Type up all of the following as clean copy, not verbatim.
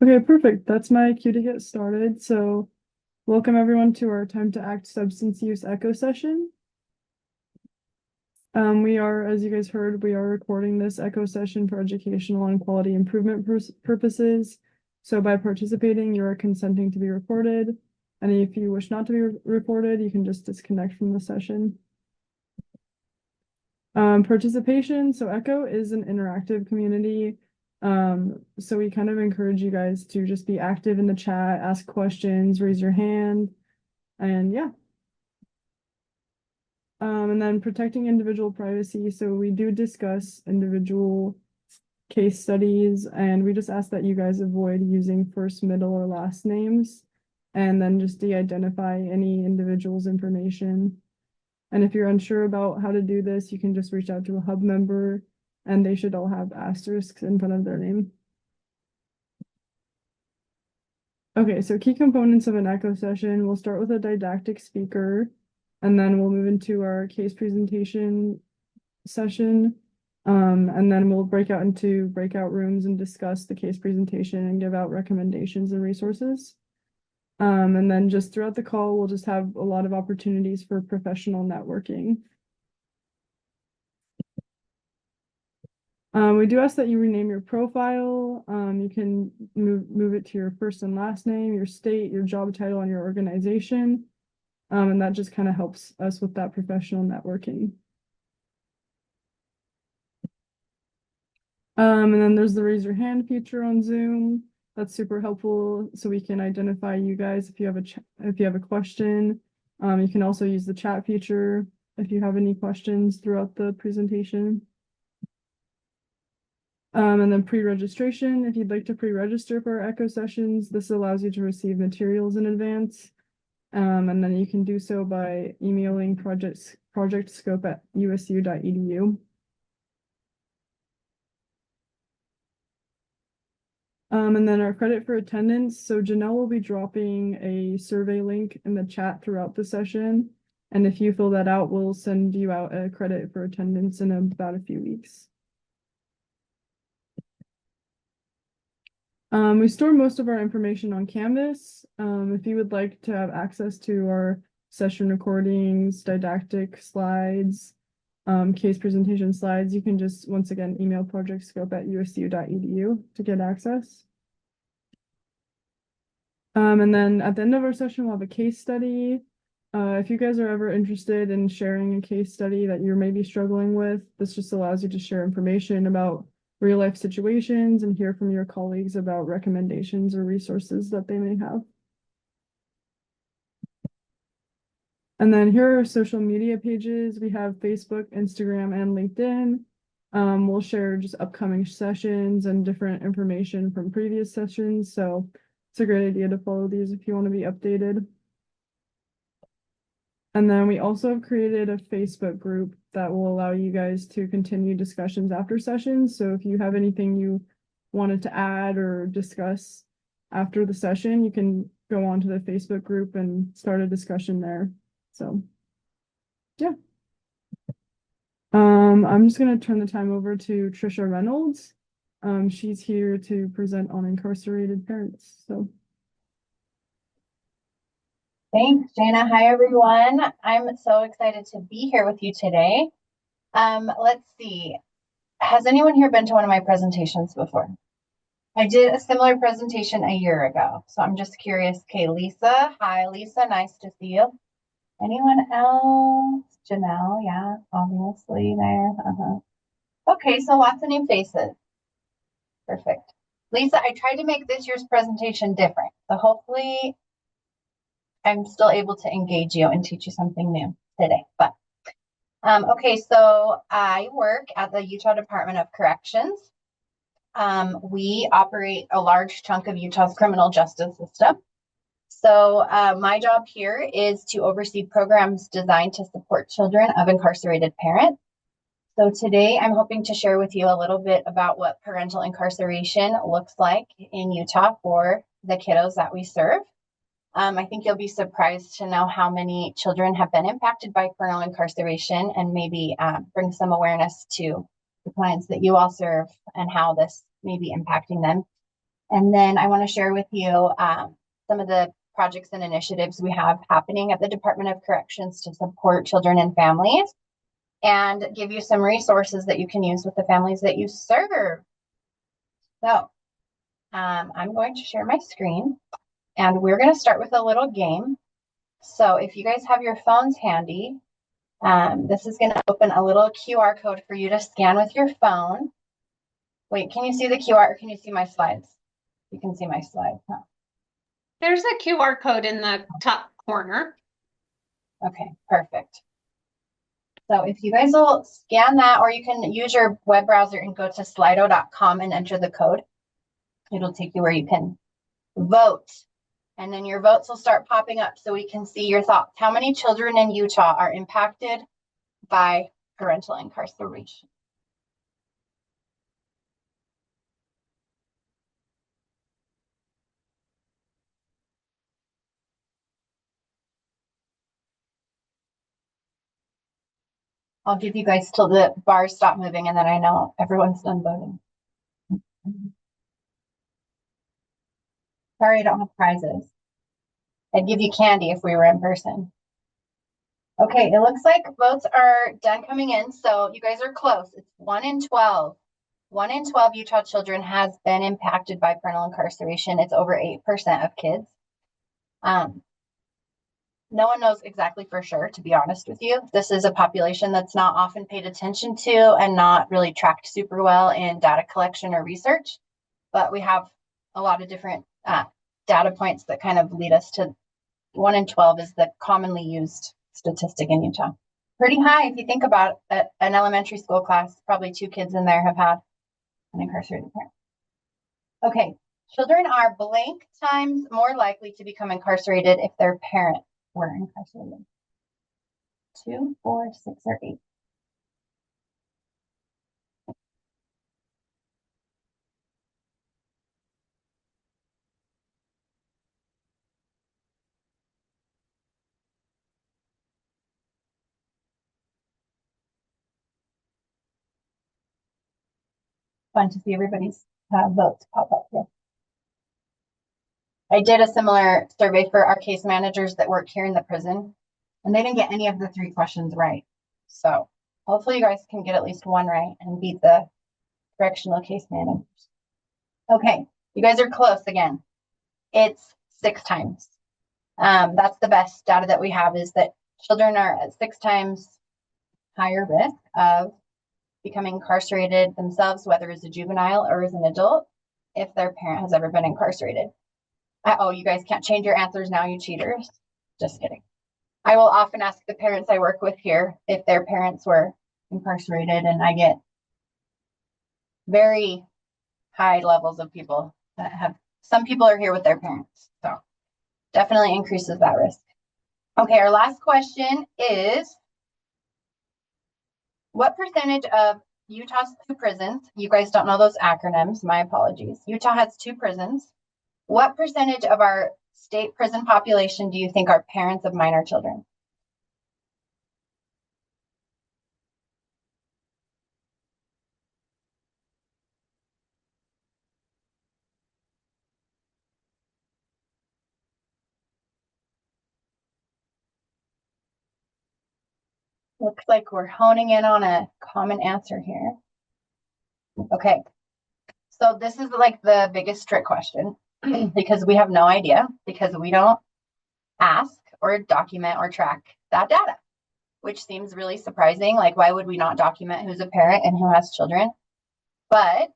Okay, perfect. That's my cue to get started. So, welcome everyone to our Time to Act Substance Use Echo session. As you guys heard, we are recording this echo session for educational and quality improvement purposes. So, by participating, you are consenting to be recorded. And if you wish not to be recorded, you can just disconnect from the session. Participation. So, Echo is an interactive community. So we kind of encourage you guys to just be active in the chat, ask questions, raise your hand, and yeah. And then protecting individual privacy. So we do discuss individual case studies, and we just ask that you guys avoid using first, middle, or last names, and then just de-identify any individual's information. And if you're unsure about how to do this, you can just reach out to a hub member, and they should all have asterisks in front of their name. Okay, so key components of an echo session, we'll start with a didactic speaker, and then we'll move into our case presentation session. And then we'll break out into breakout rooms and discuss the case presentation and give out recommendations and resources. And then just throughout the call, we'll just have a lot of opportunities for professional networking. We do ask that you rename your profile. You can move it to your first and last name, your state, your job title, and your organization. And that just kind of helps us with that professional networking. And then there's the raise your hand feature on Zoom. That's super helpful, so we can identify you guys if you have a question. You can also use the chat feature if you have any questions throughout the presentation. And then pre-registration, if you'd like to pre-register for our echo sessions, this allows you to receive materials in advance. And then you can do so by emailing projectscope@usu.edu. And then our credit for attendance. So Janelle will be dropping a survey link in the chat throughout the session. And if you fill that out, we'll send you out a credit for attendance in about a few weeks. We store most of our information on Canvas. If you would like to have access to our session recordings, didactic slides, case presentation slides, you can just, once again, email projectscope@usu.edu to get access. And then at the end of our session, we'll have a case study. If you guys are ever interested in sharing a case study that you're maybe struggling with, this just allows you to share information about real life situations and hear from your colleagues about recommendations or resources that they may have. And then here are our social media pages. We have Facebook, Instagram, and LinkedIn. We'll share just upcoming sessions and different information from previous sessions. So it's a great idea to follow these if you want to be updated. And then we also have created a Facebook group that will allow you guys to continue discussions after sessions. So if you have anything you wanted to add or discuss after the session, you can go onto the Facebook group and start a discussion there. So, yeah. I'm just going to turn the time over to Trisha Reynolds. She's here to present on incarcerated parents. So. Thanks, Jana. Hi, everyone. I'm so excited to be here with you today. Let's see. Has anyone here been to one of my presentations before? I did a similar presentation a year ago, so I'm just curious. Okay, Lisa. Hi, Lisa. Nice to see you. Anyone else? Janelle, yeah, obviously there. Okay, so lots of new faces. Perfect. Lisa, I tried to make this year's presentation different, so hopefully I'm still able to engage you and teach you something new today. But okay, so I work at the Utah Department of Corrections. We operate a large chunk of Utah's criminal justice system. So my job here is to oversee programs designed to support children of incarcerated parents. So today I'm hoping to share with you a little bit about what parental incarceration looks like in Utah for the kiddos that we serve. I think you'll be surprised to know how many children have been impacted by parental incarceration, and maybe bring some awareness to the clients that you all serve and how this may be impacting them. And then I want to share with you some of the projects and initiatives we have happening at the Department of Corrections to support children and families, and give you some resources that you can use with the families that you serve. So I'm going to share my screen, and we're going to start with a little game. So if you guys have your phones handy, this is going to open a little QR code for you to scan with your phone. Wait, can you see the QR or can you see my slides? You can see my slides, huh? There's a QR code in the top corner. Okay, perfect. So if you guys will scan that, or you can use your web browser and go to slido.com and enter the code. It'll take you where you can vote. And then your votes will start popping up so we can see your thoughts. How many children in Utah are impacted by parental incarceration? I'll give you guys till the bars stop moving, and then I know everyone's done voting. Sorry, I don't have prizes. I'd give you candy if we were in person. Okay, it looks like votes are done coming in, so you guys are close. It's 1 in 12. 1 in 12 Utah children has been impacted by parental incarceration. It's over 8% of kids. No one knows exactly for sure, to be honest with you. This is a population that's not often paid attention to and not really tracked super well in data collection or research. But we have a lot of different data points that kind of lead us to 1 in 12 is the commonly used statistic in Utah. Pretty high if you think about an elementary school class. Probably 2 kids in there have had an incarcerated parent. Okay, children are blank times more likely to become incarcerated if their parent were incarcerated. 2, 4, 6, or 8. Fun to see everybody's votes pop up here. I did a similar survey for our case managers that work here in the prison, and they didn't get any of the 3 questions right. So hopefully you guys can get at least 1 right and beat the correctional case managers. Okay, you guys are close again. It's 6 times. That's the best data that we have, is that children are at 6 times higher risk of becoming incarcerated themselves, whether as a juvenile or as an adult, if their parent has ever been incarcerated. Oh, you guys can't change your answers now, you cheaters. Just kidding. I will often ask the parents I work with here if their parents were incarcerated, and I get very high levels of people that have, some people are here with their parents. So definitely increases that risk. Okay, our last question is, what percentage of Utah's 2 prisons, you guys don't know those acronyms, my apologies. Utah has 2 prisons. What percentage of our state prison population do you think are parents of minor children? Looks like we're honing in on a common answer here. Okay, so this is like the biggest trick question because we have no idea, because we don't ask or document or track that data, which seems really surprising. Like, why would we not document who's a parent and who has children? But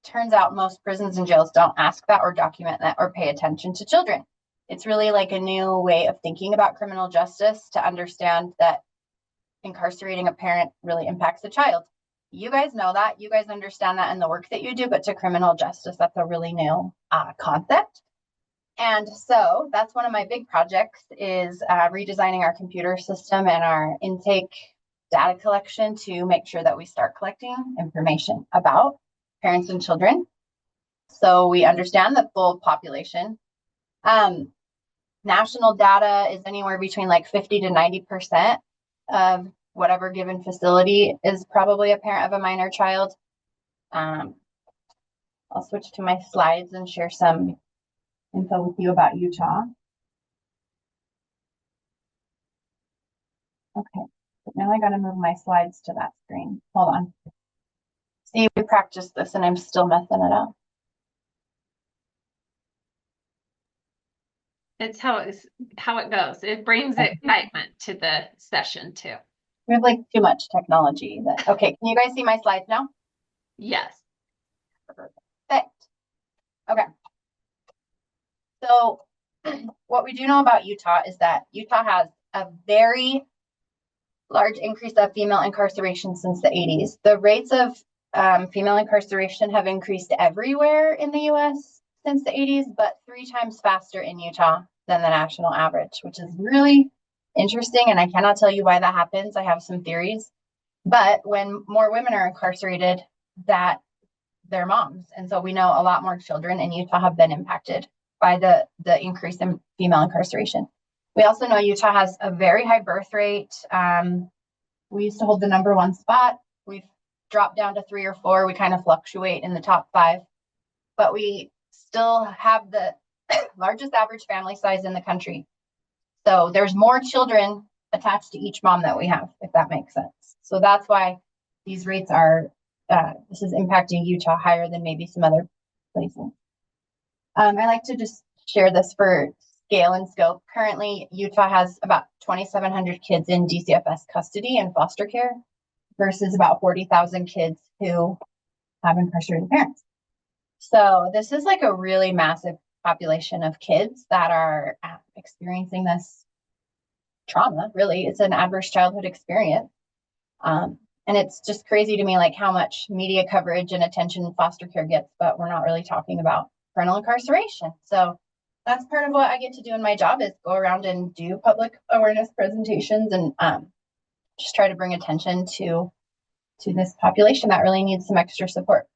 turns out most prisons and jails don't ask that or document that or pay attention to children. It's really like a new way of thinking about criminal justice to understand that incarcerating a parent really impacts a child. You guys know that, you guys understand that in the work that you do, but to criminal justice, that's a really new concept. And so that's one of my big projects, is redesigning our computer system and our intake data collection to make sure that we start collecting information about parents and children, so we understand the full population. National data is anywhere between like 50 to 90% of whatever given facility is probably a parent of a minor child. I'll switch to my slides and share some info with you about Utah. Okay, but now I gotta move my slides to that screen. Hold on. See, we practiced this and I'm still messing it up. It's how it goes. It brings excitement to the session too. We have like too much technology. Okay, can you guys see my slides now? Yes. Perfect. Okay. So what we do know about Utah is that Utah has a very large increase of female incarceration since the 80s. The rates of female incarceration have increased everywhere in the US since the 80s, but 3 times faster in Utah than the national average, which is really interesting. And I cannot tell you why that happens. I have some theories. But when more women are incarcerated, that they're moms. And so we know a lot more children in Utah have been impacted by the increase in female incarceration. We also know Utah has a very high birth rate. We used to hold the #1 spot. We've dropped down to 3 or 4. We kind of fluctuate in the top 5, but we still have the largest average family size in the country. So there's more children attached to each mom that we have, if that makes sense. So that's why these rates are, this is impacting Utah higher than maybe some other places. I like to just share this for scale and scope. Currently, Utah has about 2,700 kids in DCFS custody and foster care versus about 40,000 kids who have incarcerated parents. So this is like a really massive population of kids that are experiencing this trauma. Really, it's an adverse childhood experience. And it's just crazy to me, like how much media coverage and attention foster care gets, but we're not really talking about parental incarceration. So that's part of what I get to do in my job, is go around and do public awareness presentations and just try to bring attention to this population that really needs some extra support.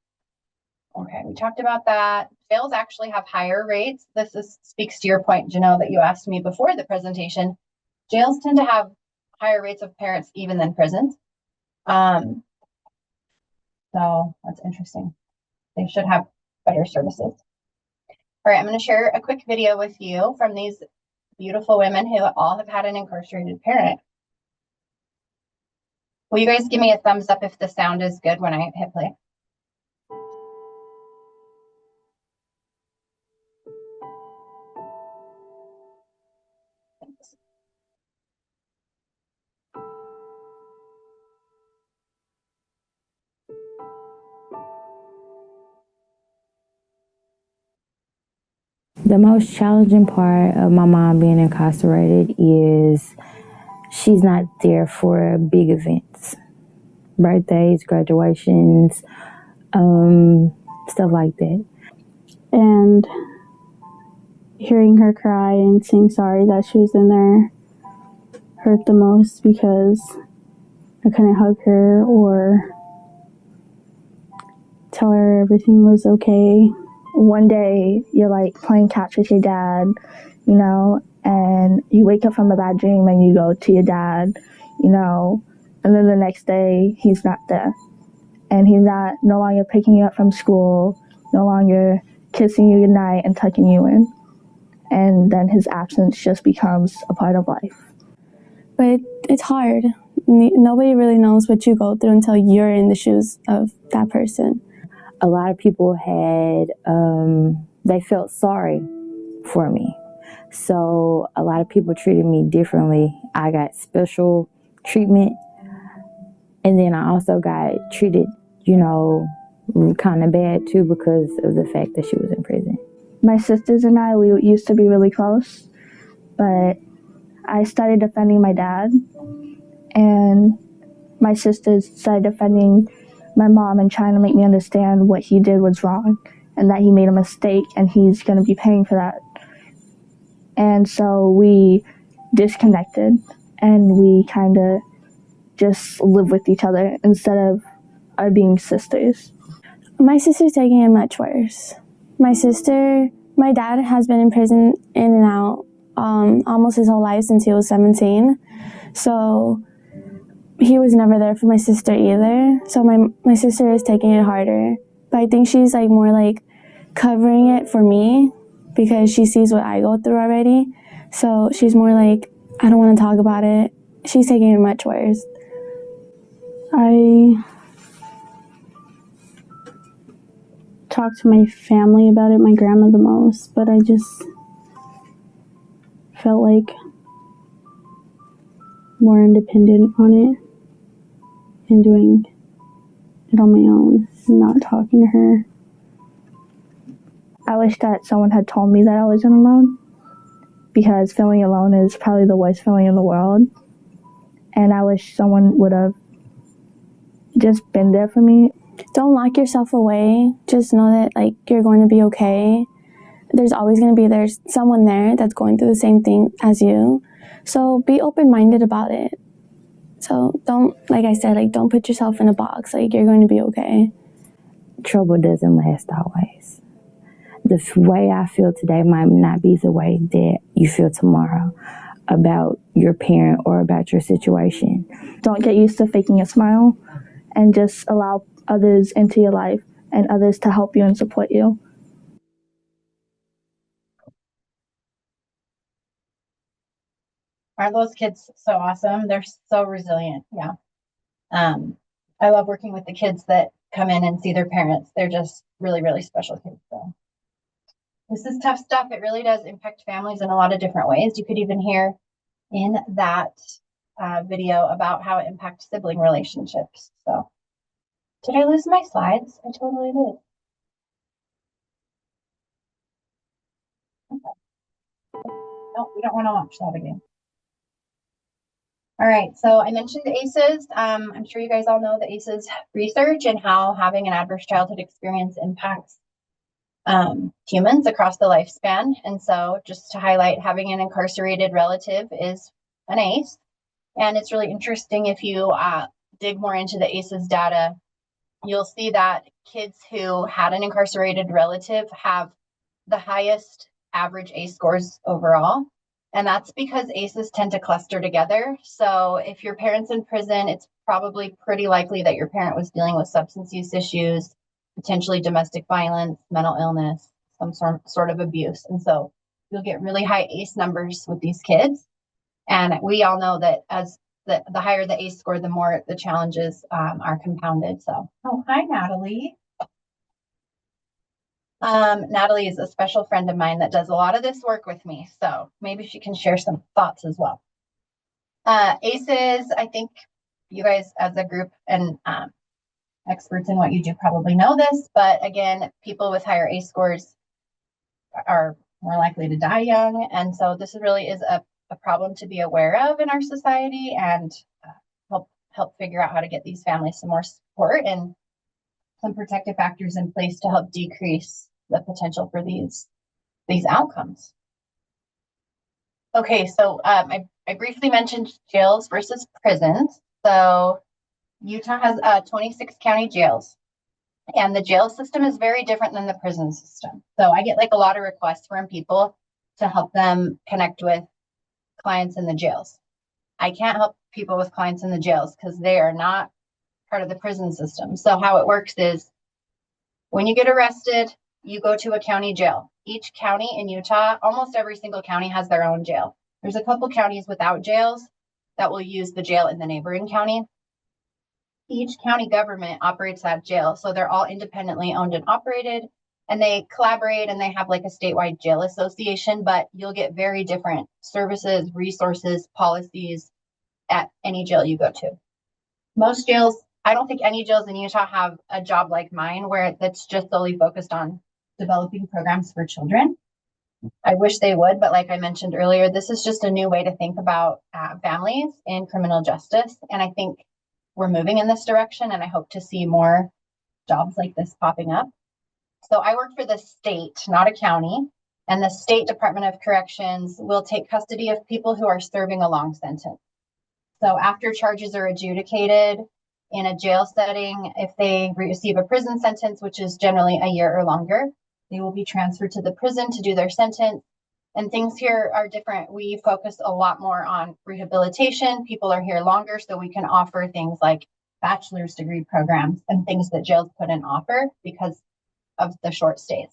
Okay, we talked about that. Jails actually have higher rates. This speaks to your point, Janelle, that you asked me before the presentation. Jails tend to have higher rates of parents even than prisons. So that's interesting. They should have better services. All right, I'm going to share a quick video with you from these beautiful women who all have had an incarcerated parent. Will you guys give me a thumbs up if the sound is good when I hit play? Thanks. The most challenging part of my mom being incarcerated is she's not there for big events, birthdays, graduations, stuff like that. And hearing her cry and saying sorry that she was in there hurt the most, because I couldn't hug her or tell her everything was okay. One day you're like playing catch with your dad, you know, and you wake up from a bad dream and you go to your dad, you know, and then the next day he's not there. And he's no longer picking you up from school, no longer kissing you goodnight and tucking you in. And then his absence just becomes a part of life. But it's hard. Nobody really knows what you go through until you're in the shoes of that person. A lot of people had, they felt sorry for me. So a lot of people treated me differently. I got special treatment. And then I also got treated, you know, kind of bad too, because of the fact that she was in prison. My sisters and I, we used to be really close, but I started defending my dad, and my sisters started defending my mom and trying to make me understand what he did was wrong and that he made a mistake and he's going to be paying for that. And so we disconnected and we kind of just live with each other instead of our being sisters. My sister's taking it much worse. My dad has been in prison in and out almost his whole life since he was 17. So he was never there for my sister either. So my sister is taking it harder. But I think she's like more like covering it for me because she sees what I go through already. So she's more like, I don't want to talk about it. She's taking it much worse. I talk to my family about it, my grandma the most, but I just felt like more independent on it and doing it on my own and not talking to her. I wish that someone had told me that I wasn't alone, because feeling alone is probably the worst feeling in the world. And I wish someone would have just been there for me. Don't lock yourself away. Just know that like you're going to be okay. There's always going to be there's someone there that's going through the same thing as you. So be open-minded about it. So don't, like I said, like don't put yourself in a box. Like you're going to be okay. Trouble doesn't last always. The way I feel today might not be the way that you feel tomorrow about your parent or about your situation. Don't get used to faking a smile and just allow others into your life and others to help you and support you. Aren't those kids so awesome? They're so resilient. Yeah. I love working with the kids that come in and see their parents. They're just really, really special kids. So this is tough stuff. It really does impact families in a lot of different ways. You could even hear in that video about how it impacts sibling relationships. So did I lose my slides? I totally did. Okay. No, we don't want to watch that again. All right, so I mentioned the ACEs. I'm sure you guys all know the ACEs research and how having an adverse childhood experience impacts humans across the lifespan. And so just to highlight, having an incarcerated relative is an ACE. And it's really interesting if you dig more into the ACEs data, you'll see that kids who had an incarcerated relative have the highest average ACE scores overall. And that's because ACEs tend to cluster together. So if your parent's in prison, it's probably pretty likely that your parent was dealing with substance use issues, potentially domestic violence, mental illness, some sort of abuse. And so you'll get really high ACE numbers with these kids. And we all know that as the higher the ACE score, the more the challenges are compounded. So, oh, hi, Natalie. Natalie is a special friend of mine that does a lot of this work with me. So maybe she can share some thoughts as well. ACEs, I think you guys as a group and experts in what you do probably know this, but again, people with higher ACE scores are more likely to die young. And so this really is a problem to be aware of in our society and help figure out how to get these families some more support and some protective factors in place to help decrease the potential for these outcomes. Okay, so I briefly mentioned jails versus prisons. So Utah has 26 county jails, and the jail system is very different than the prison system. So I get like a lot of requests from people to help them connect with clients in the jails. I can't help people with clients in the jails because they are not part of the prison system. So how it works is when you get arrested, you go to a county jail. Each county in Utah, almost every single county has their own jail. There's a couple counties without jails that will use the jail in the neighboring county. Each county government operates that jail. So they're all independently owned and operated, and they collaborate and they have like a statewide jail association, but you'll get very different services, resources, policies at any jail you go to. Most jails, I don't think any jails in Utah have a job like mine where that's just solely focused on developing programs for children. I wish they would, but like I mentioned earlier, this is just a new way to think about families in criminal justice. And I think we're moving in this direction, and I hope to see more jobs like this popping up. So I work for the state, not a county, and the State Department of Corrections will take custody of people who are serving a long sentence. So after charges are adjudicated in a jail setting, if they receive a prison sentence, which is generally a year or longer, they will be transferred to the prison to do their sentence. And things here are different. We focus a lot more on rehabilitation. People are here longer, so we can offer things like bachelor's degree programs and things that jails couldn't offer because of the short stays.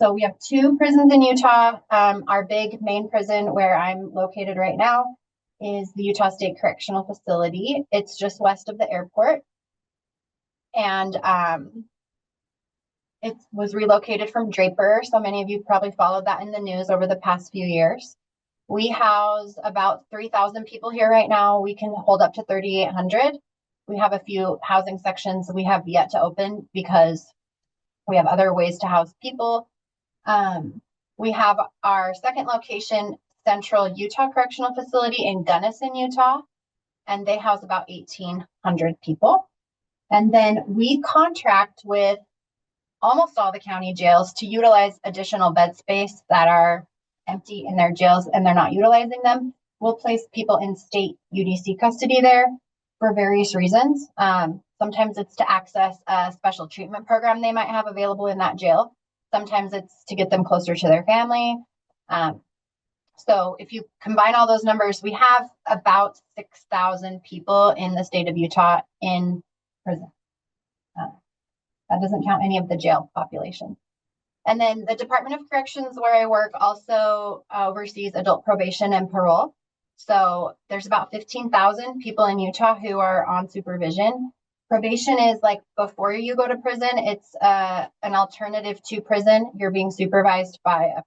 So we have 2 prisons in Utah. Our big main prison where I'm located right now is the Utah State Correctional Facility. It's just west of the airport. And it was relocated from Draper. So many of you probably followed that in the news over the past few years. We house about 3,000 people here right now. We can hold up to 3,800. We have a few housing sections we have yet to open because we have other ways to house people. We have our second location, Central Utah Correctional Facility in Gunnison, Utah, and they house about 1,800 people. And then we contract with almost all the county jails to utilize additional bed space that are empty in their jails and they're not utilizing them. We'll place people in state UDC custody there for various reasons. Sometimes it's to access a special treatment program they might have available in that jail. Sometimes it's to get them closer to their family. So if you combine all those numbers, we have about 6,000 people in the state of Utah in prison. That doesn't count any of the jail population. And then the Department of Corrections, where I work, also oversees adult probation and parole. So there's about 15,000 people in Utah who are on supervision. Probation is like before you go to prison, it's an alternative to prison. You're being supervised by a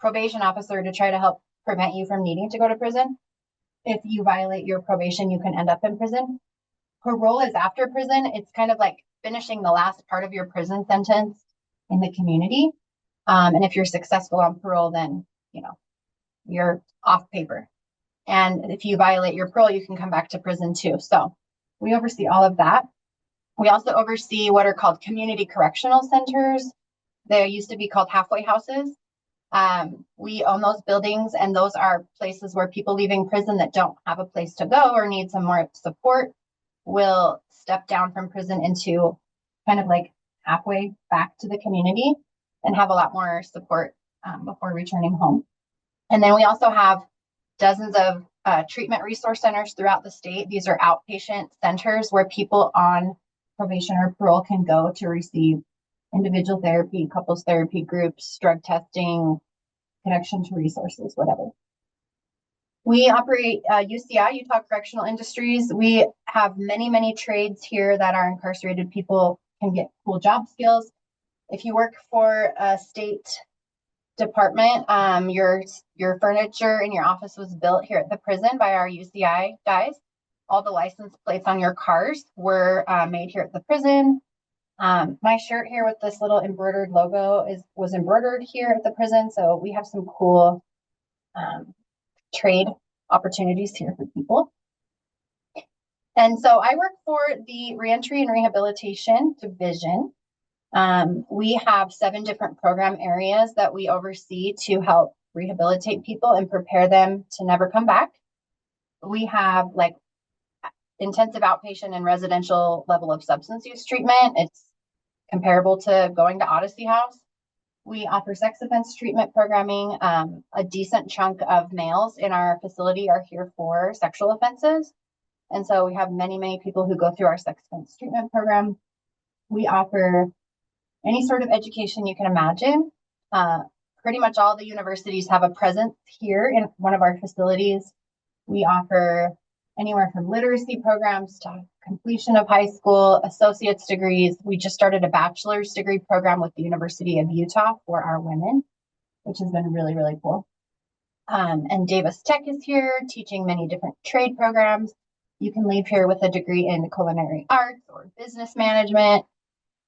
probation officer to try to help prevent you from needing to go to prison. If you violate your probation, you can end up in prison. Parole is after prison. It's kind of like finishing the last part of your prison sentence in the community. And if you're successful on parole, then, you're off paper. And if you violate your parole, you can come back to prison too. So we oversee all of that. We also oversee what are called community correctional centers. They used to be called halfway houses. We own those buildings, and those are places where people leaving prison that don't have a place to go or need some more support will step down from prison into kind of like halfway back to the community and have a lot more support before returning home. And then we also have dozens of treatment resource centers throughout the state. These are outpatient centers where people on probation or parole can go to receive individual therapy, couples therapy groups, drug testing, connection to resources, whatever. We operate UCI, Utah Correctional Industries. We have many, many trades here that our incarcerated people can get cool job skills. If you work for a state department, your furniture in your office was built here at the prison by our UCI guys. All the license plates on your cars were made here at the prison. My shirt here with this little embroidered logo was embroidered here at the prison. So we have some cool trade opportunities here for people. And so I work for the Reentry and Rehabilitation Division. We have 7 different program areas that we oversee to help rehabilitate people and prepare them to never come back. We have like intensive outpatient and residential level of substance use treatment. It's comparable to going to Odyssey House. We offer sex offense treatment programming. A decent chunk of males in our facility are here for sexual offenses. And so we have many, many people who go through our sex offense treatment program. We offer any sort of education you can imagine. Pretty much all the universities have a presence here in one of our facilities. We offer anywhere from literacy programs to completion of high school, associate's degrees. We just started a bachelor's degree program with the University of Utah for our women, which has been really, really cool. And Davis Tech is here teaching many different trade programs. You can leave here with a degree in culinary arts or business management.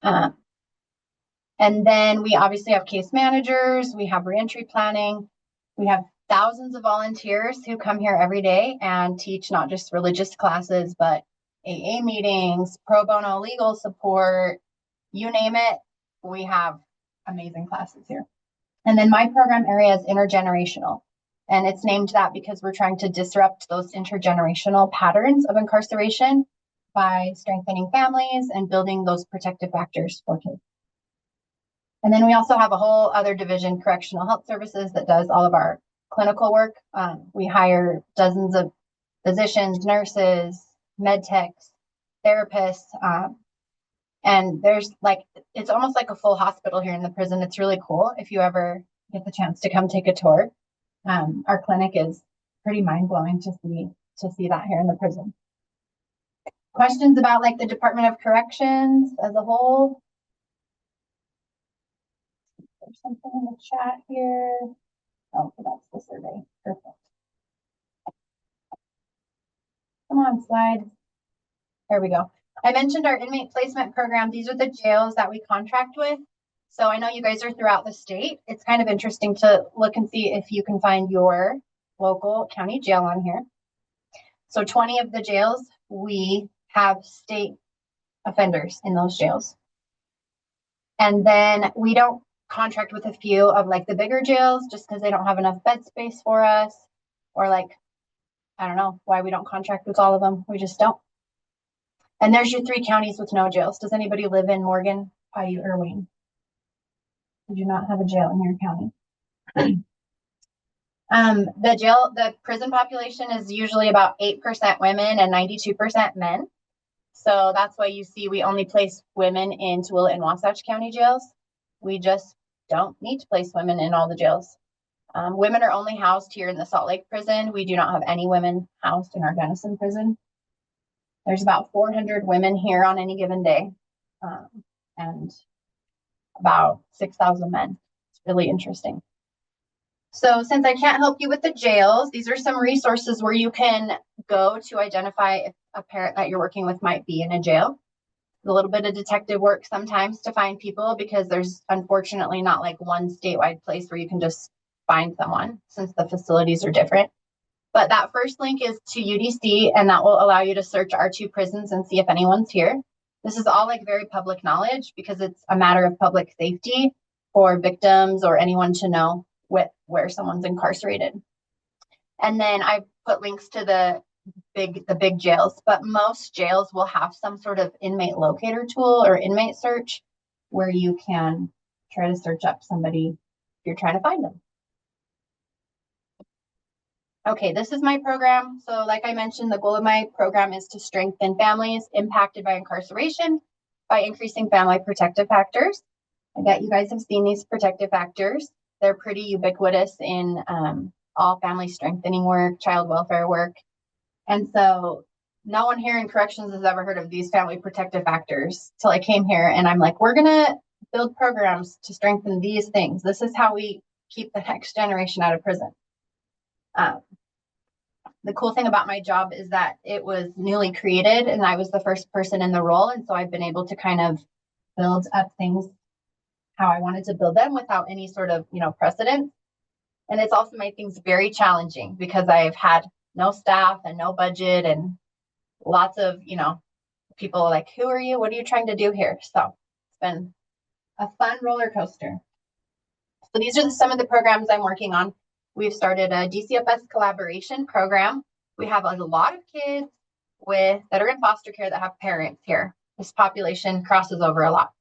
And then we obviously have case managers. We have reentry planning. We have thousands of volunteers who come here every day and teach not just religious classes, but AA meetings, pro bono legal support, you name it. We have amazing classes here. And then my program area is intergenerational. And it's named that because we're trying to disrupt those intergenerational patterns of incarceration by strengthening families and building those protective factors for kids. And then we also have a whole other division, Correctional Health Services, that does all of our clinical work. We hire dozens of physicians, nurses, med techs, therapists, And there's like, it's almost like a full hospital here in the prison. It's really cool if you ever get the chance to come take a tour. Our clinic is pretty mind-blowing to see that here in the prison. Questions about like the Department of Corrections as a whole? There's something in the chat here. Oh, that's the survey. Perfect. Come on, slide. There we go. I mentioned our inmate placement program. These are the jails that we contract with. So I know you guys are throughout the state. It's kind of interesting to look and see if you can find your local county jail on here. So 20 of the jails, we have state offenders in those jails. And then we don't contract with a few of like the bigger jails just because they don't have enough bed space for us, or like, I don't know why we don't contract with all of them. We just don't. And there's your 3 counties with no jails. Does anybody live in Morgan, Paiute, or Wayne? You do not have a jail in your county. The prison population is usually about 8% women and 92% men. So that's why you see we only place women in Tooele and Wasatch County jails. We just don't need to place women in all the jails. Women are only housed here in the Salt Lake prison. We do not have any women housed in our Gunnison prison. There's about 400 women here on any given day, and about 6,000 men. It's really interesting. So since I can't help you with the jails, these are some resources where you can go to identify if a parent that you're working with might be in a jail. A little bit of detective work sometimes to find people, because there's unfortunately not like one statewide place where you can just find someone, since the facilities are different. But that first link is to UDC, and that will allow you to search our 2 prisons and see if anyone's here. This is all like very public knowledge because it's a matter of public safety for victims or anyone to know where someone's incarcerated. And then I put links to the big jails, but most jails will have some sort of inmate locator tool or inmate search where you can try to search up somebody if you're trying to find them. Okay, this is my program. So like I mentioned, the goal of my program is to strengthen families impacted by incarceration by increasing family protective factors. I bet you guys have seen these protective factors. They're pretty ubiquitous in all family strengthening work, child welfare work. And so no one here in corrections has ever heard of these family protective factors till I came here, and I'm like, we're gonna build programs to strengthen these things. This is how we keep the next generation out of prison. The cool thing about my job is that it was newly created and I was the first person in the role. And so I've been able to kind of build up things how I wanted to build them without any sort of, precedent. And it's also made things very challenging because I've had no staff and no budget and lots of, people like, who are you? What are you trying to do here? So it's been a fun roller coaster. So these are some of the programs I'm working on. We've started a DCFS collaboration program. We have a lot of kids that are in foster care that have parents here. This population crosses over a lot.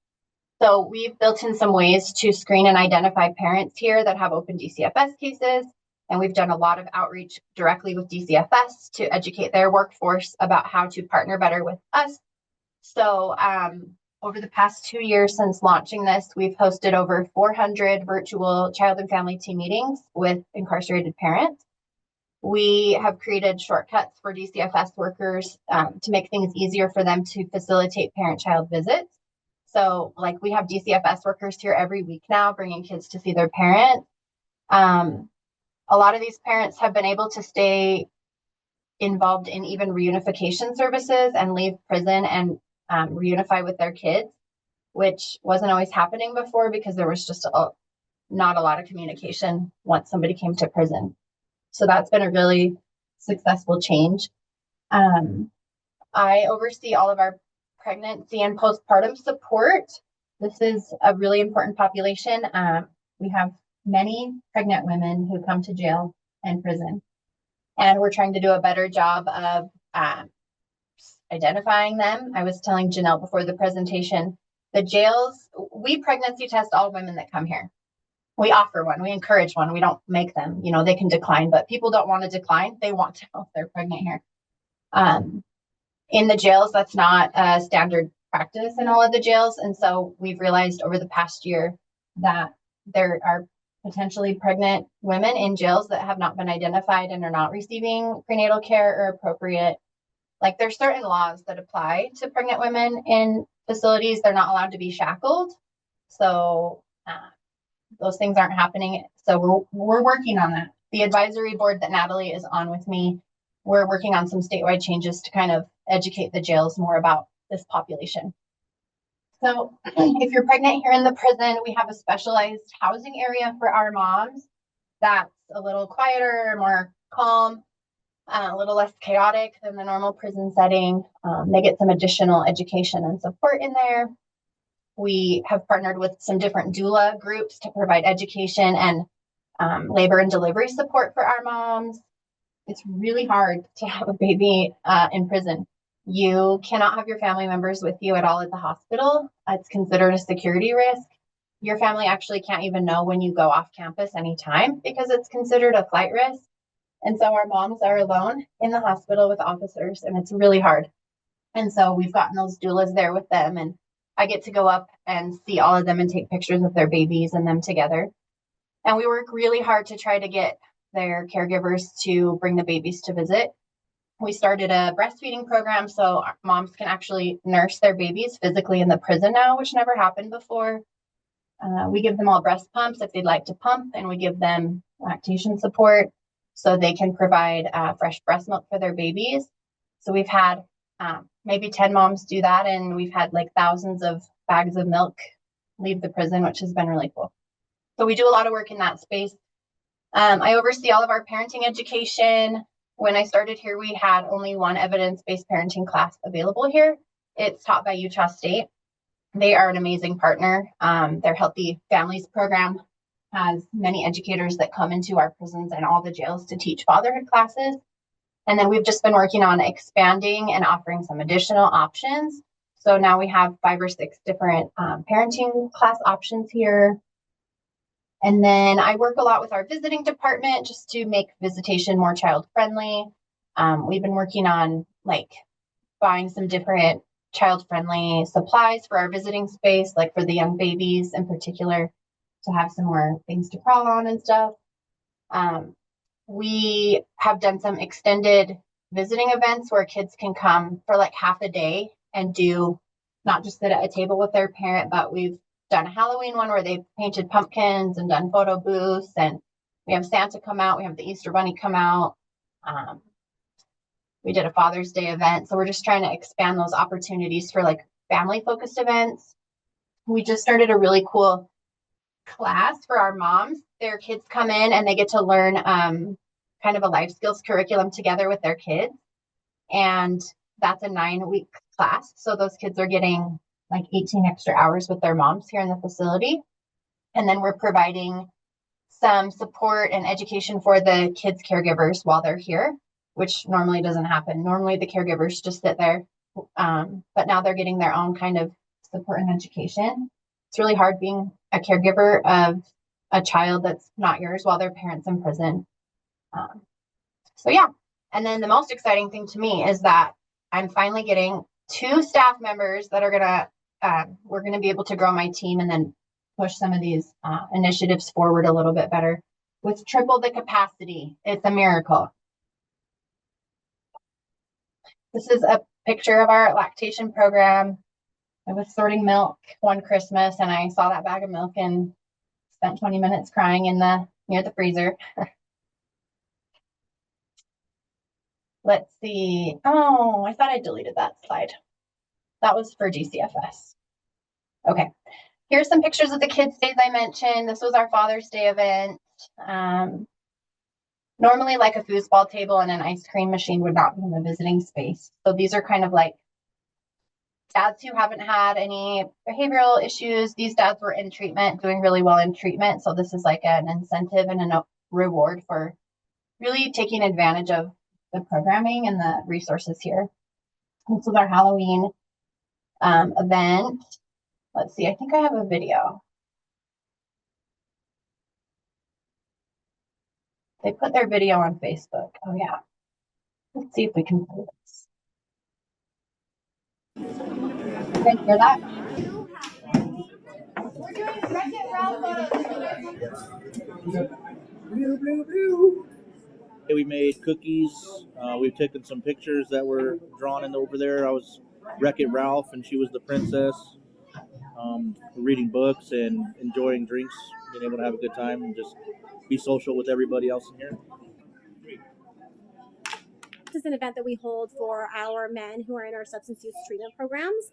So we've built in some ways to screen and identify parents here that have open DCFS cases. And we've done a lot of outreach directly with DCFS to educate their workforce about how to partner better with us. So over the past 2 years since launching this, we've hosted over 400 virtual child and family team meetings with incarcerated parents. We have created shortcuts for DCFS workers to make things easier for them to facilitate parent-child visits. So like we have DCFS workers here every week now, bringing kids to see their parents. A lot of these parents have been able to stay involved in even reunification services and leave prison and reunify with their kids, which wasn't always happening before because there was just not a lot of communication once somebody came to prison. So that's been a really successful change. I oversee all of our pregnancy and postpartum support. This is a really important population. We have many pregnant women who come to jail and prison, and we're trying to do a better job of identifying them. I was telling Janelle before the presentation, the jails, we pregnancy test all women that come here. We offer one, we encourage one, we don't make them, they can decline, but people don't want to decline. They want to know if they're pregnant here. In the jails, that's not a standard practice in all of the jails. And so we've realized over the past year that there are potentially pregnant women in jails that have not been identified and are not receiving prenatal care or appropriate. Like there's certain laws that apply to pregnant women in facilities. They're not allowed to be shackled. So those things aren't happening. So we're working on that. The advisory board that Natalie is on with me, we're working on some statewide changes to kind of educate the jails more about this population. So if you're pregnant here in the prison, we have a specialized housing area for our moms that's a little quieter, more calm, a little less chaotic than the normal prison setting. They get some additional education and support in there. We have partnered with some different doula groups to provide education and labor and delivery support for our moms. It's really hard to have a baby in prison. You cannot have your family members with you at all at the hospital. It's considered a security risk. Your family actually can't even know when you go off campus anytime because it's considered a flight risk. And so our moms are alone in the hospital with officers, and it's really hard. And so we've gotten those doulas there with them, and I get to go up and see all of them and take pictures of their babies and them together. And we work really hard to try to get their caregivers to bring the babies to visit. We started a breastfeeding program so moms can actually nurse their babies physically in the prison now, which never happened before. We give them all breast pumps if they'd like to pump, and we give them lactation support so they can provide fresh breast milk for their babies. So we've had maybe 10 moms do that, and we've had like thousands of bags of milk leave the prison, which has been really cool. So we do a lot of work in that space. I oversee all of our parenting education. When I started here, we had only one evidence-based parenting class available here. It's taught by Utah State. They are an amazing partner. Their Healthy Families program has many educators that come into our prisons and all the jails to teach fatherhood classes. And then we've just been working on expanding and offering some additional options. So now we have 5 or 6 different parenting class options here. And then I work a lot with our visiting department just to make visitation more child friendly. We've been working on like buying some different child friendly supplies for our visiting space, like for the young babies in particular, to have some more things to crawl on and stuff. We have done some extended visiting events where kids can come for like half a day and do not just sit at a table with their parent, but we've done a Halloween one where they've painted pumpkins and done photo booths, and we have Santa come out, we have the Easter Bunny come out. We did a Father's Day event. So we're just trying to expand those opportunities for like family focused events. We just started a really cool class for our moms. Their kids come in and they get to learn kind of a life skills curriculum together with their kids. And that's a 9-week class. So those kids are getting like 18 extra hours with their moms here in the facility. And then we're providing some support and education for the kids' caregivers while they're here, which normally doesn't happen. Normally the caregivers just sit there, but now they're getting their own kind of support and education. It's really hard being a caregiver of a child that's not yours while their parents in prison. So yeah. And then the most exciting thing to me is that I'm finally getting 2 staff members that are we're going to be able to grow my team and then push some of these initiatives forward a little bit better with triple the capacity. It's a miracle. This is a picture of our lactation program. I was sorting milk one Christmas and I saw that bag of milk and spent 20 minutes crying near the freezer. Let's see. Oh, I thought I deleted that slide. That was for GCFS. Okay, here's some pictures of the kids' days I mentioned. This was our Father's Day event. Normally like a foosball table and an ice cream machine would not be in the visiting space. So these are kind of like dads who haven't had any behavioral issues. These dads were in treatment, doing really well in treatment. So this is like an incentive and a reward for really taking advantage of the programming and the resources here. This was our Halloween event. Let's see, I think I have a video. They put their video on Facebook. Oh yeah. Let's see if we can play this. guys hear that? We made cookies. We've taken some pictures that were drawn in over there. I was Wreck-It Ralph, and she was the princess. Reading books and enjoying drinks, being able to have a good time and just be social with everybody else in here. This is an event that we hold for our men who are in our substance use treatment programs,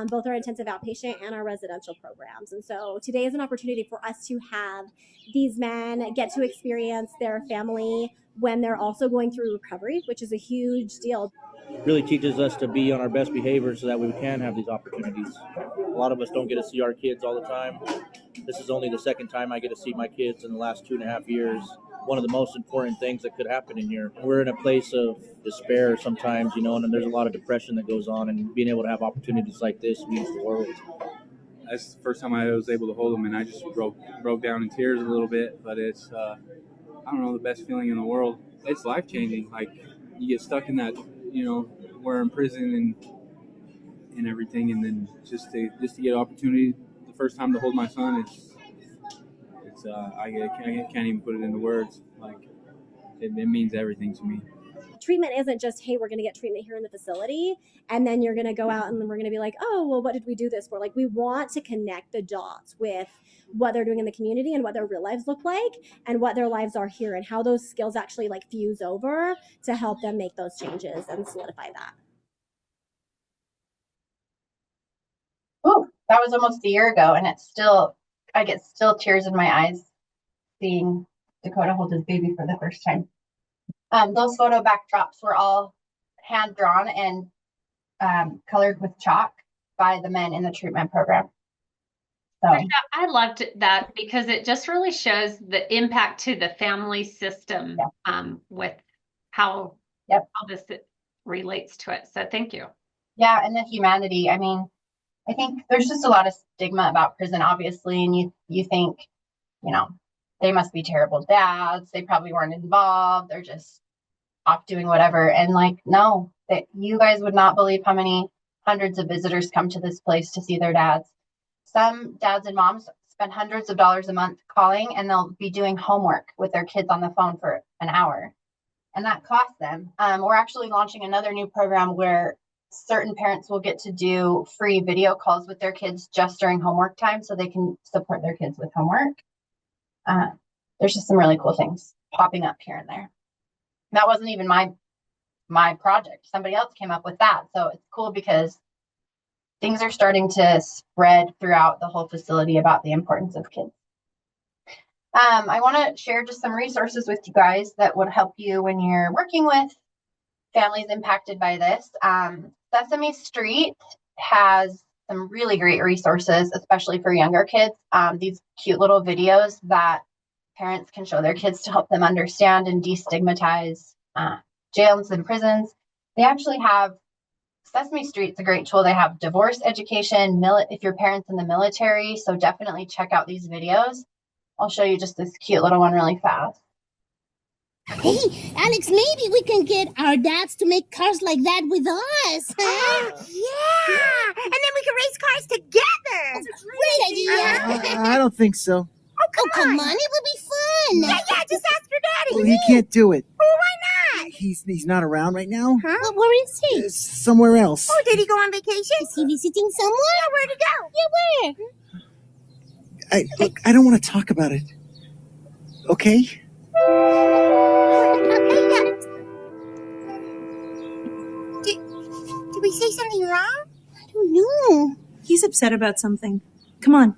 both our intensive outpatient and our residential programs. And so today is an opportunity for us to have these men get to experience their family when they're also going through recovery, which is a huge deal. Really teaches us to be on our best behavior so that we can have these opportunities. A lot of us don't get to see our kids all the time. This is only the second time I get to see my kids in the last 2.5 years. One of the most important things that could happen in here. We're in a place of despair sometimes, and there's a lot of depression that goes on, and being able to have opportunities like this means the world. That's the first time I was able to hold them, and I just broke down in tears a little bit, but it's, I don't know, the best feeling in the world. It's life-changing. Like, you get stuck in that, we're in prison and everything, and then just to get opportunity the first time to hold my son, I can't even put it into words. Like, it means everything to me. Treatment isn't just, hey, we're going to get treatment here in the facility, and then you're going to go out and then we're going to be like, oh, well, what did we do this for? Like, we want to connect the dots with what they're doing in the community and what their real lives look like and what their lives are here and how those skills actually like fuse over to help them make those changes and solidify that. Oh, that was almost a year ago, and I get tears in my eyes seeing Dakota hold his baby for the first time. Those photo backdrops were all hand drawn and colored with chalk by the men in the treatment program. So I loved that because it just really shows the impact to the family system with how this relates to it. So thank you. Yeah, and the humanity. I mean, I think there's just a lot of stigma about prison, obviously, and you think, they must be terrible dads. They probably weren't involved. They're just off doing whatever. And no, that you guys would not believe how many hundreds of visitors come to this place to see their dads. Some dads and moms spend hundreds of dollars a month calling, and they'll be doing homework with their kids on the phone for an hour. And that costs them. We're actually launching another new program where certain parents will get to do free video calls with their kids just during homework time so they can support their kids with homework. There's just some really cool things popping up here and there. That wasn't even my project. Somebody else came up with that. So it's cool because things are starting to spread throughout the whole facility about the importance of kids. I want to share just some resources with you guys that would help you when you're working with families impacted by this. Sesame Street has some really great resources, especially for younger kids. These cute little videos that parents can show their kids to help them understand and destigmatize jails and prisons. They actually have Sesame Street's a great tool. They have divorce education, if your parent's in the military. So definitely check out these videos. I'll show you just this cute little one really fast. Hey, Alex, maybe we can get our dads to make cars like that with us. Huh? Yeah! And then we can race cars together! That's a great idea! I don't think so. Oh, come on, it will be fun! Yeah, just ask your daddy! Well, he can't do it. Well, why not? He's not around right now. Huh? Well, where is he? Somewhere else. Oh, did he go on vacation? Is he visiting someone? Yeah, where'd he go? Yeah, where? Look, I don't want to talk about it. Okay? Did we say something wrong? I don't know. He's upset about something. Come on.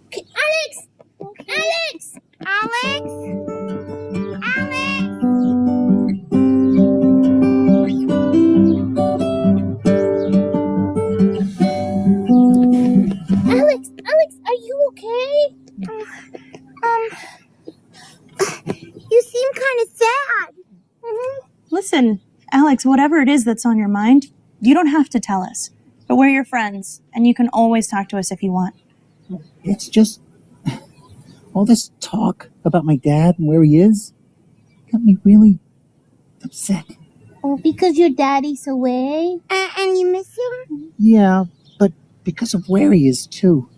Okay, Alex! Alex! Alex? Alex, are you okay? You seem kind of sad. Listen, Alex, whatever it is that's on your mind, you don't have to tell us. But we're your friends, and you can always talk to us if you want. It's just all this talk about my dad and where he is got me really upset. Oh, because your daddy's away? And you miss him? Yeah, but because of where he is, too.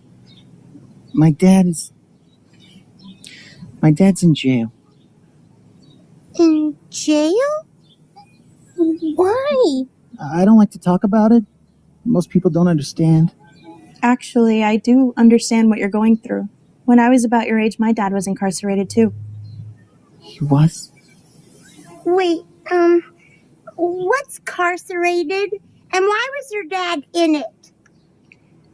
My dad's in jail. In jail? Why? I don't like to talk about it. Most people don't understand. Actually, I do understand what you're going through. When I was about your age, my dad was incarcerated too. He was? Wait, what's carcerated? And why was your dad in it?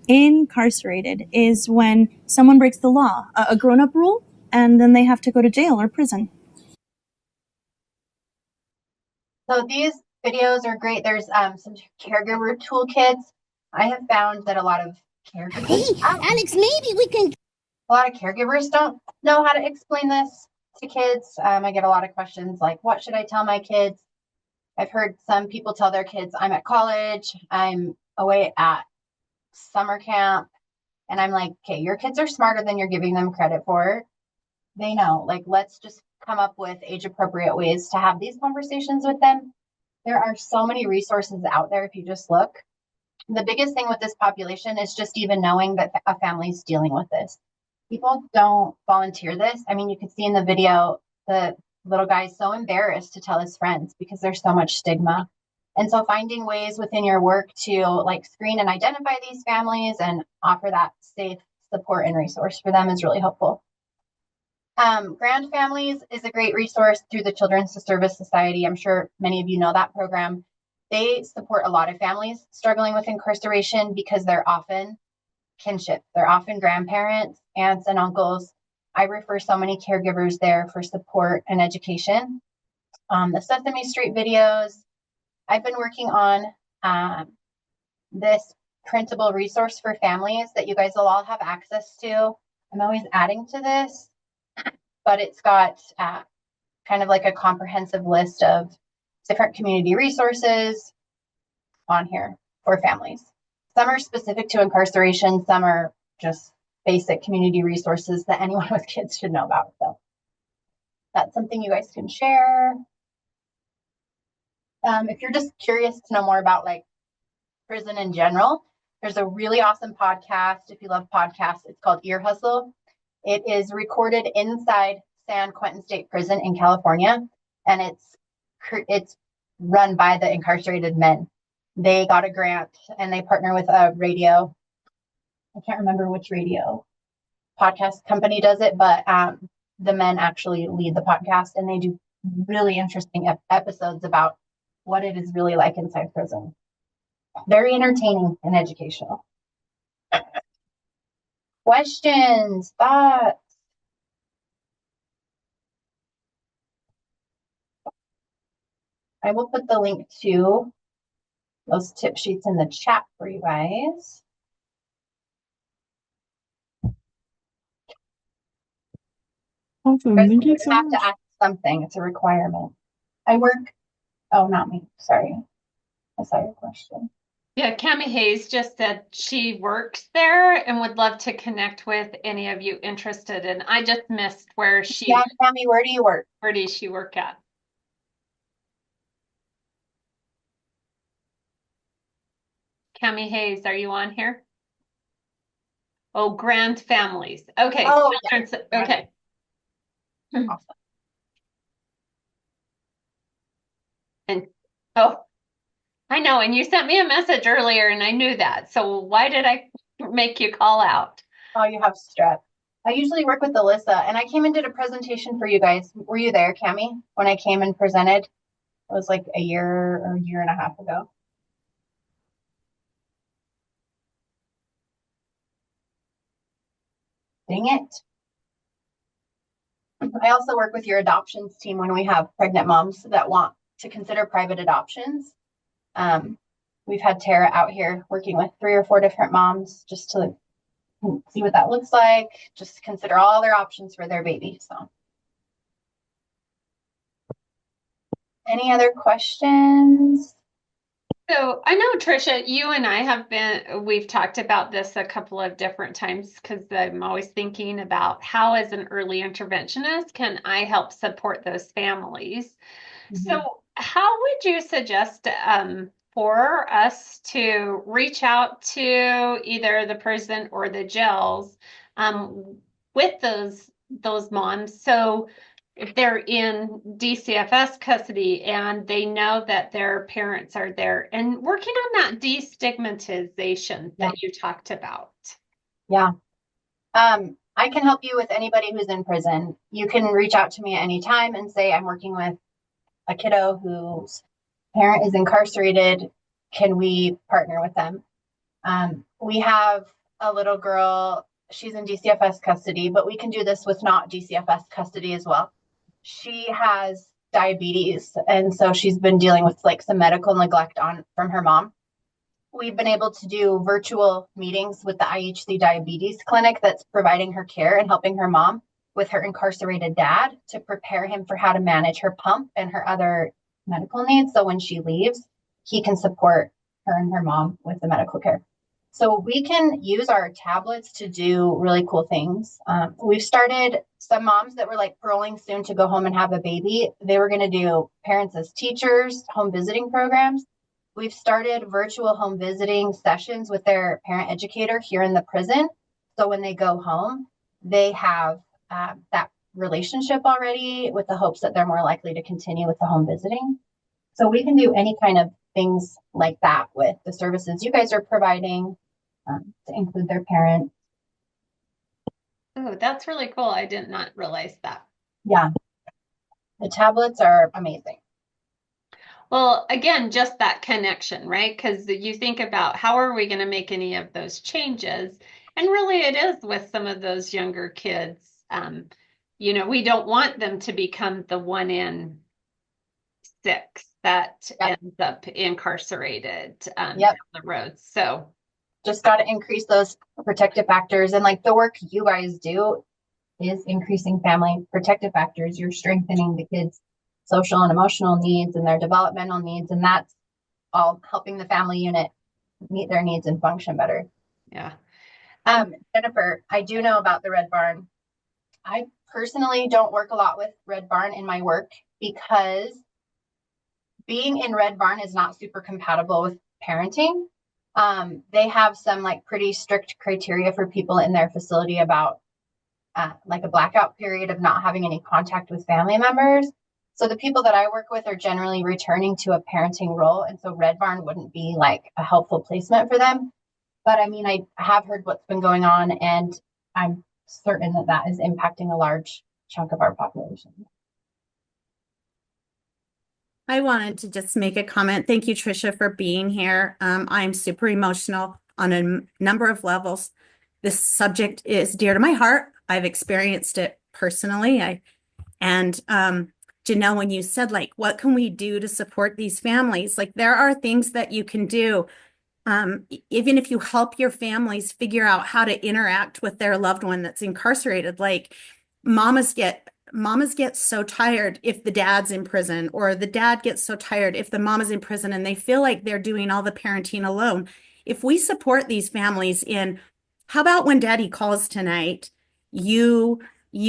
Incarcerated is when someone breaks the law, a grown-up rule, and then they have to go to jail or prison. So these videos are great. There's some caregiver toolkits. I have found that a lot of caregivers. Hey, Alex, maybe we can. A lot of caregivers don't know how to explain this to kids. I get a lot of questions like, what should I tell my kids? I've heard some people tell their kids, I'm at college, I'm away at summer camp. And I'm like, okay, your kids are smarter than you're giving them credit for. They know, like, let's just come up with age appropriate ways to have these conversations with them. There are so many resources out there if you just look. The biggest thing with this population is just even knowing that a family is dealing with this. People don't volunteer this. I mean, you could see in the video, the little guy is so embarrassed to tell his friends because there's so much stigma. And so finding ways within your work to like screen and identify these families and offer that safe support and resource for them is really helpful. Grand Families is a great resource through the Children's Service Society. I'm sure many of you know that program. They support a lot of families struggling with incarceration because they're often kinship. They're often grandparents, aunts, and uncles. I refer so many caregivers there for support and education. The Sesame Street videos. I've been working on this printable resource for families that you guys will all have access to. I'm always adding to this, but it's got kind of like a comprehensive list of different community resources on here for families. Some are specific to incarceration, some are just basic community resources that anyone with kids should know about. So that's something you guys can share. If you're just curious to know more about like prison in general, there's a really awesome podcast. If you love podcasts, it's called Ear Hustle. It is recorded inside San Quentin State Prison in California, and it's run by the incarcerated men. They got a grant and they partner with a radio. I can't remember which radio podcast company does it, but the men actually lead the podcast, and they do really interesting episodes about what it is really like inside prison. Very entertaining and educational. Questions, thoughts? I will put the link to those tip sheets in the chat for you guys. Awesome. Thank you so much. much. To ask something. It's a requirement. Oh, not me. Sorry. I saw your question. Yeah, Cami Hayes just said she works there and would love to connect with any of you interested. And I just missed where she. Yeah, Cami, where do you work? Where does she work at? Cami Hayes, are you on here? Oh, Grand Families. Okay. Oh, yeah. Okay. Awesome. And I know, and you sent me a message earlier and I knew that. So why did I make you call out? Oh, you have strep. I usually work with Alyssa, and I came and did a presentation for you guys. Were you there, Cami, when I came and presented? It was like a year or a year and a half ago. Dang it. I also work with your adoptions team when we have pregnant moms that want to consider private adoptions. We've had Tara out here working with 3 or 4 different moms just to see what that looks like, just consider all their options for their baby. So, any other questions? So I know, Trisha, you and we've talked about this a couple of different times because I'm always thinking about how, as an early interventionist, can I help support those families? Mm-hmm. So how would you suggest for us to reach out to either the prison or the jails with those moms. So if they're in DCFS custody and they know that their parents are there, and working on that destigmatization that you talked about. Yeah. I can help you with anybody who's in prison. You can reach out to me at any time and say, I'm working with a kiddo whose parent is incarcerated. Can we partner with them? We have a little girl, she's in DCFS custody, but we can do this with not DCFS custody as well. She has diabetes, and so she's been dealing with like some medical neglect from her mom. We've been able to do virtual meetings with the IHC Diabetes Clinic that's providing her care and helping her mom with her incarcerated dad to prepare him for how to manage her pump and her other medical needs. So when she leaves, he can support her and her mom with the medical care. So we can use our tablets to do really cool things. We've started some moms that were like paroling soon to go home and have a baby. They were going to do parents as teachers, home visiting programs. We've started virtual home visiting sessions with their parent educator here in the prison. So when they go home, they have that relationship already with the hopes that they're more likely to continue with the home visiting. So we can do any kind of things like that with the services you guys are providing to include their parents. Oh, that's really cool. I did not realize that. Yeah. The tablets are amazing. Well, again, just that connection, right? Because you think about how are we going to make any of those changes? And really it is with some of those younger kids. You know, we don't want them to become the 1 in 6 that ends up incarcerated down the road. So just got to increase those protective factors. And like the work you guys do is increasing family protective factors. You're strengthening the kids' social and emotional needs and their developmental needs. And that's all helping the family unit meet their needs and function better. Yeah. Jennifer, I do know about the Red Barn. I personally don't work a lot with Red Barn in my work because being in Red Barn is not super compatible with parenting. They have some like pretty strict criteria for people in their facility about like a blackout period of not having any contact with family members. So the people that I work with are generally returning to a parenting role. And so Red Barn wouldn't be like a helpful placement for them. But I mean, I have heard what's been going on, and I'm certain that that is impacting a large chunk of our population. I wanted to just make a comment. Thank you, Tricia, for being here. I'm super emotional on a number of levels. This subject is dear to my heart. I've experienced it personally. Janelle, when you said, like, what can we do to support these families? Like, there are things that you can do. Even if you help your families figure out how to interact with their loved one that's incarcerated, like mamas get so tired if the dad's in prison, or the dad gets so tired if the mom is in prison and they feel like they're doing all the parenting alone. If we support these families in, how about when daddy calls tonight, you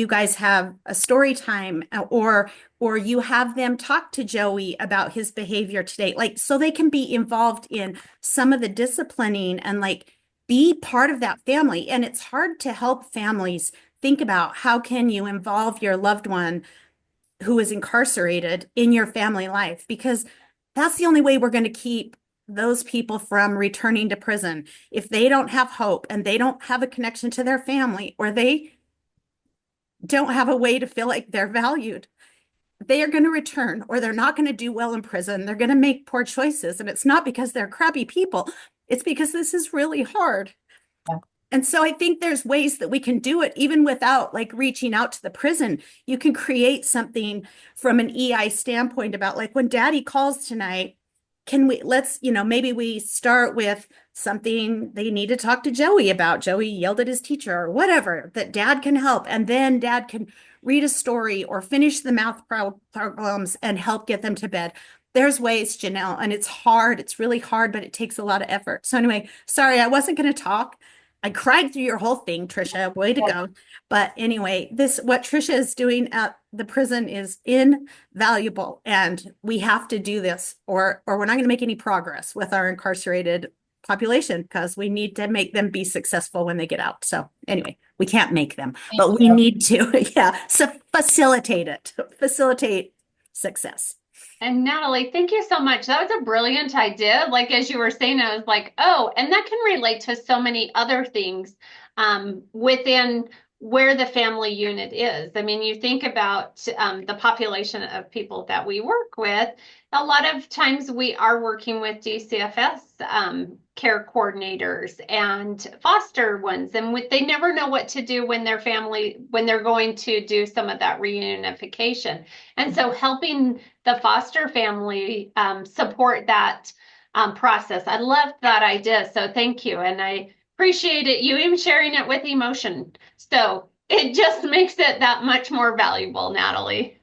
guys have a story time, or you have them talk to Joey about his behavior today, like, so they can be involved in some of the disciplining and like be part of that family. And it's hard to help families think about how can you involve your loved one who is incarcerated in your family life, because that's the only way we're going to keep those people from returning to prison. If they don't have hope and they don't have a connection to their family, or they don't have a way to feel like they're valued, they are going to return, or they're not going to do well in prison. They're going to make poor choices. And it's not because they're crappy people. It's because this is really hard. Yeah. And so I think there's ways that we can do it even without like reaching out to the prison. You can create something from an EI standpoint about, like, when daddy calls tonight, maybe we start with something they need to talk to Joey about. Joey yelled at his teacher or whatever, that dad can help. And then dad can read a story or finish the math problems and help get them to bed. There's ways, Janelle, and it's hard. It's really hard, but it takes a lot of effort. So anyway, sorry, I wasn't going to talk, I cried through your whole thing, Trisha. Way to go. But anyway, what Trisha is doing at the prison is invaluable. And we have to do this or we're not going to make any progress with our incarcerated population because we need to make them be successful when they get out. So anyway, we can't make them, but we need to, facilitate success. And Natalie, thank you so much. That was a brilliant idea. Like, as you were saying, I was like, oh, and that can relate to so many other things within where the family unit is. I mean, you think about the population of people that we work with. A lot of times we are working with DCFS care coordinators and foster ones, and they never know what to do when they're going to do some of that reunification. And so helping the foster family support that process. I love that idea. So thank you. And I appreciate it. You even sharing it with emotion. So it just makes it that much more valuable, Natalie.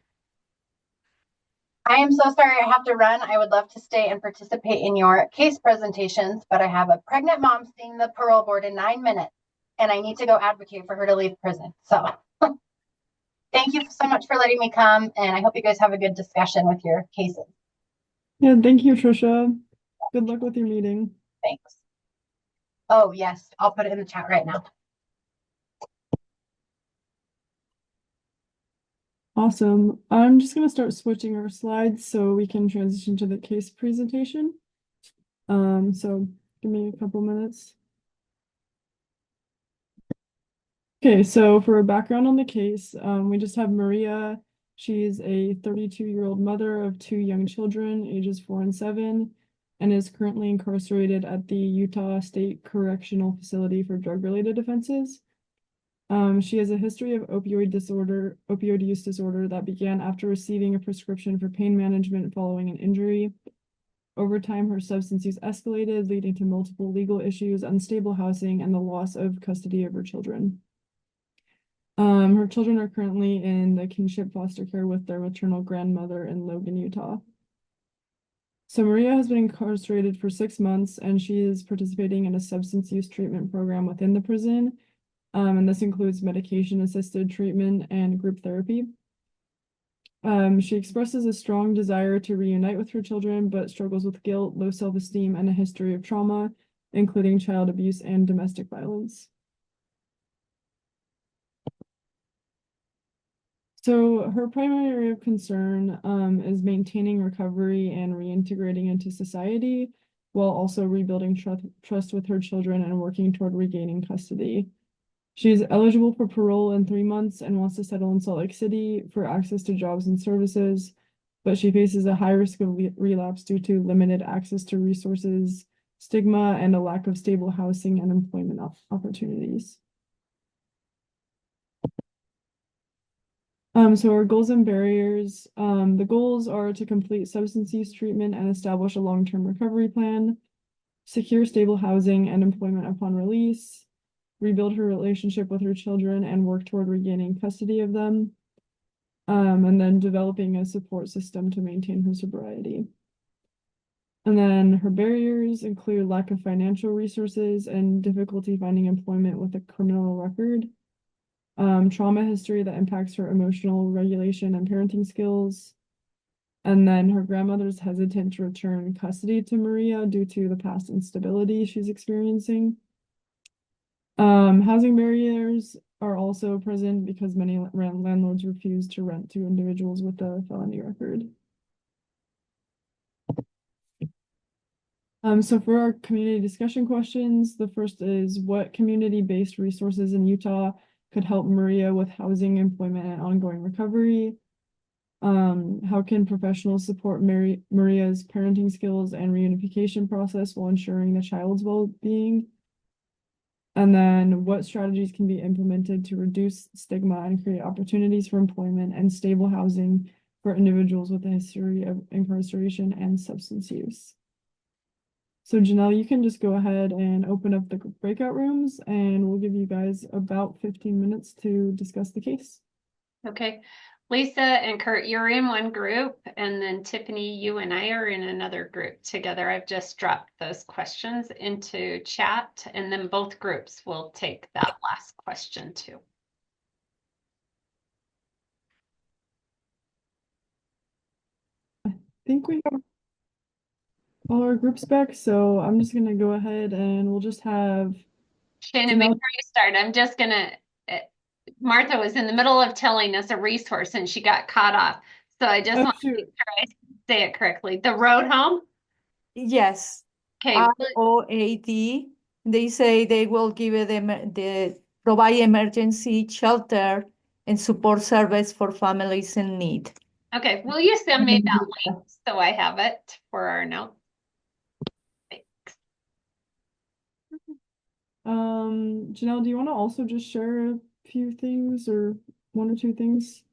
I am so sorry I have to run. I would love to stay and participate in your case presentations, but I have a pregnant mom seeing the parole board in 9 minutes, and I need to go advocate for her to leave prison. So thank you so much for letting me come, and I hope you guys have a good discussion with your cases. Yeah, thank you, Trisha. Good luck with your meeting. Thanks. Oh, yes, I'll put it in the chat right now. Awesome. I'm just going to start switching our slides so we can transition to the case presentation. So give me a couple minutes. Okay, so for a background on the case, we just have Maria. She's a 32-year-old mother of 2 young children, ages 4 and 7, and is currently incarcerated at the Utah State Correctional Facility for drug-related offenses. She has a history of opioid use disorder that began after receiving a prescription for pain management following an injury. Over time, her substance use escalated, leading to multiple legal issues, unstable housing, and the loss of custody of her children. Her children are currently in the kinship foster care with their maternal grandmother in Logan, Utah. So Maria has been incarcerated for 6 months, and she is participating in a substance use treatment program within the prison. And this includes medication-assisted treatment and group therapy. She expresses a strong desire to reunite with her children, but struggles with guilt, low self-esteem, and a history of trauma, including child abuse and domestic violence. So her primary area of concern is maintaining recovery and reintegrating into society, while also rebuilding trust with her children and working toward regaining custody. She's eligible for parole in 3 months and wants to settle in Salt Lake City for access to jobs and services, but she faces a high risk of relapse due to limited access to resources, stigma, and a lack of stable housing and employment opportunities. So our goals and barriers. The goals are to complete substance use treatment and establish a long-term recovery plan, secure stable housing and employment upon release, rebuild her relationship with her children and work toward regaining custody of them, and then developing a support system to maintain her sobriety. And then her barriers include lack of financial resources and difficulty finding employment with a criminal record, trauma history that impacts her emotional regulation and parenting skills, and then her grandmother's hesitant to return custody to Maria due to the past instability she's experiencing. Housing barriers are also present because many landlords refuse to rent to individuals with a felony record. So for our community discussion questions, the first is, what community-based resources in Utah could help Maria with housing, employment, and ongoing recovery? How can professionals support Maria's parenting skills and reunification process while ensuring the child's well-being? And then what strategies can be implemented to reduce stigma and create opportunities for employment and stable housing for individuals with a history of incarceration and substance use? So Janelle, you can just go ahead and open up the breakout rooms, and we'll give you guys about 15 minutes to discuss the case. Okay. Lisa and Kurt, you're in one group, and then Tiffany, you and I are in another group together. I've just dropped those questions into chat, and then both groups will take that last question too. I think we have all our groups back, so I'm just gonna go ahead and we'll just have Shannon, Janelle. before you start, I'm just gonna, Martha was in the middle of telling us a resource and she got caught off. So I just Oh, want to shoot. make sure I say it correctly. The Road Home? Yes. Okay. ROAD. They say they will give them the provide emergency shelter and support service for families in need. Okay. Will you send me that link so I have it for our notes? Janelle, do you want to also just share a few things or one or two things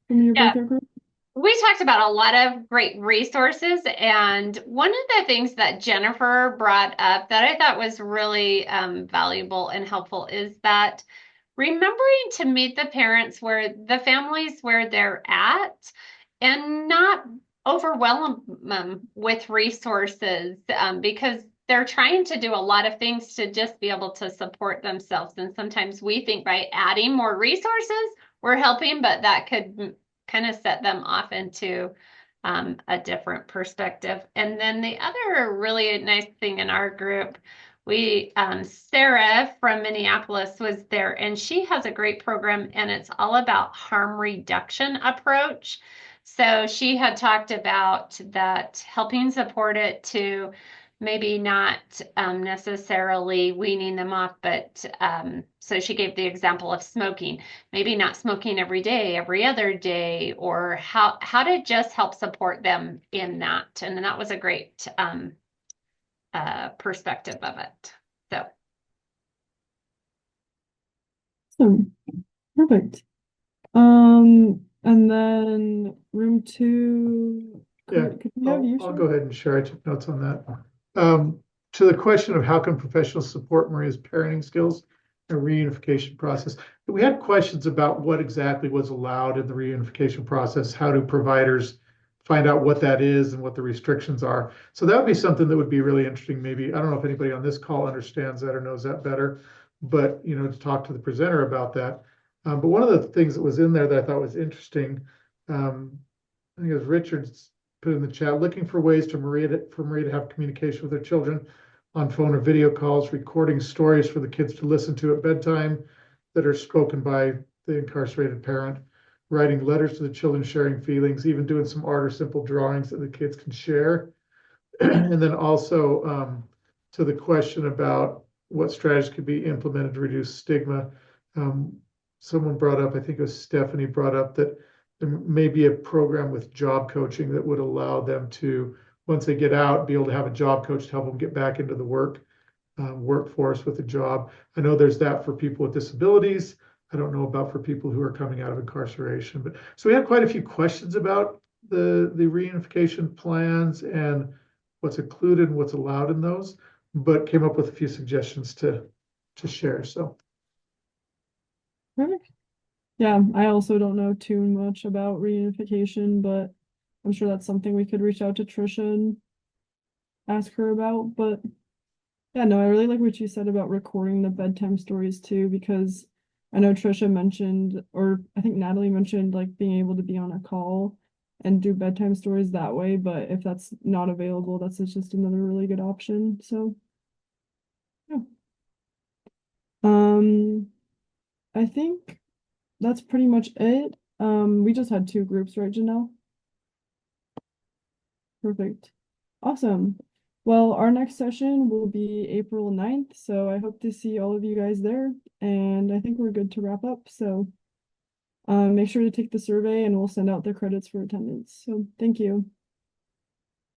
from your breakout group? We talked about a lot of great resources, and one of the things that Jennifer brought up that I thought was really valuable and helpful is that remembering to meet the parents where the families where they're at and not overwhelm them with resources because they're trying to do a lot of things to just be able to support themselves. And sometimes we think by adding more resources, we're helping, but that could kind of set them off into a different perspective. And then the other really nice thing in our group, Sarah from Minneapolis was there, and she has a great program, and it's all about harm reduction approach. So she had talked about that, helping support it to maybe not necessarily weaning them off, but so she gave the example of smoking, maybe not smoking every day, every other day, or how to just help support them in that. And that was a great perspective of it. So. Awesome. Perfect. And then room 2. Yeah, Could we have you I'll share? go ahead and share. I took notes on that. To the question of how can professionals support Maria's parenting skills and reunification process, we had questions about what exactly was allowed in the reunification process. How do providers find out what that is and what the restrictions are? So that would be something that would be really interesting. Maybe, I don't know if anybody on this call understands that or knows that better, but to talk to the presenter about that. But one of the things that was in there that I thought was interesting, I think it was Richard's put in the chat, looking for ways for Maria to have communication with her children on phone or video calls, recording stories for the kids to listen to at bedtime that are spoken by the incarcerated parent, writing letters to the children, sharing feelings, even doing some art or simple drawings that the kids can share. And then also to the question about what strategies could be implemented to reduce stigma. Someone brought up, I think it was Stephanie brought up, that there may be a program with job coaching that would allow them to, once they get out, be able to have a job coach to help them get back into the workforce with a job. I know there's that for people with disabilities. I don't know about for people who are coming out of incarceration. But so we had quite a few questions about the reunification plans and what's included and what's allowed in those, but came up with a few suggestions to share. So. Perfect. Yeah, I also don't know too much about reunification, but I'm sure that's something we could reach out to Trisha and ask her about. But yeah, no, I really like what you said about recording the bedtime stories too, because I know Trisha mentioned, or I think Natalie mentioned, like being able to be on a call and do bedtime stories that way. But if that's not available, that's just another really good option. So yeah. I think that's pretty much it. We just had 2 groups, right, Janelle? Perfect. Awesome. Well, our next session will be April 9th, so I hope to see all of you guys there, and I think we're good to wrap up. So make sure to take the survey and we'll send out the credits for attendance. So thank you.